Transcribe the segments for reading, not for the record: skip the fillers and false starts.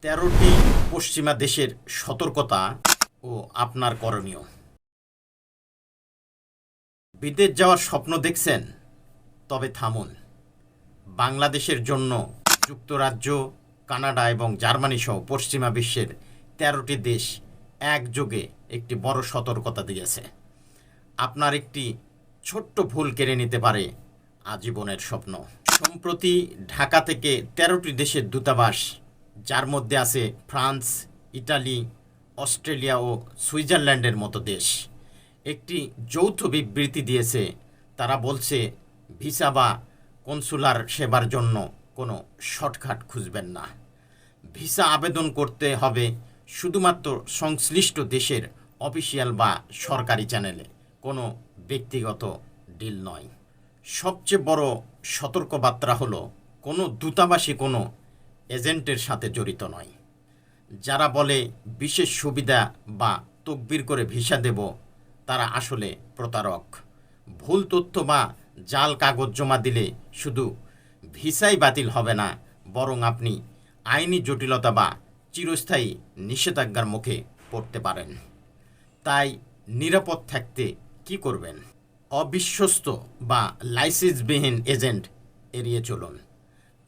13টি পশ্চিমা দেশের সতর্কতা ও আপনার করণীয়। বিদেশ যাওয়ার স্বপ্ন দেখছেন? তবে থামুন। বাংলাদেশের জন্য যুক্তরাজ্য, কানাডা এবং জার্মানি সহ পশ্চিমা বিশ্বের 13টি দেশ একযোগে একটি বড় সতর্কতা দিয়েছে। আপনার একটি ছোট্ট ভুল কেড়ে নিতে পারে আজীবনের স্বপ্ন। সম্প্রতি ঢাকা থেকে 13টি দেশের দূতাবাস, যার মধ্যে আছে ফ্রান্স, ইটালি, অস্ট্রেলিয়া ও সুইজারল্যান্ডের মতো দেশ, একটি যৌথ বিবৃতি দিয়েছে। তারা বলছে, ভিসা বা কনসুলার সেবার জন্য কোনো শর্টকাট খুঁজবেন না। ভিসা আবেদন করতে হবে শুধুমাত্র সংশ্লিষ্ট দেশের অফিসিয়াল বা সরকারি চ্যানেলে, কোনো ব্যক্তিগত ডিল নয়। সবচেয়ে বড় সতর্কবার্তা হলো, কোনো দূতাবাসই কোনো এজেন্টের সাথে জড়িত নয়। যারা বলে বিশেষ সুবিধা বা তকবির করে ভিসা দেব, তারা আসলে প্রতারক। ভুল তথ্য বা জাল কাগজ জমা দিলে শুধু ভিসাই বাতিল হবে না, বরং আপনি আইনি জটিলতা বা চিরস্থায়ী নিষেধাজ্ঞার মুখে পড়তে পারেন। তাই নিরাপদ থাকতে কি করবেন? অবিশ্বস্ত বা লাইসেন্সবিহীন এজেন্ট এড়িয়ে চলুন।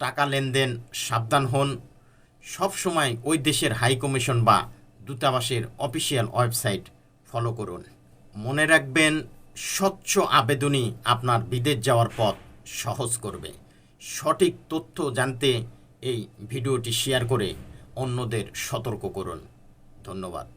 টাকা লেনদেন সাবধান হন। সবসময় ওই দেশের হাইকমিশন বা দূতাবাসের অফিসিয়াল ওয়েবসাইট ফলো করুন। মনে রাখবেন, স্বচ্ছ আবেদনই আপনার বিদেশ যাওয়ার পথ সহজ করবে। সঠিক তথ্য জানতে এই ভিডিওটি শেয়ার করে অন্যদের সতর্ক করুন। ধন্যবাদ।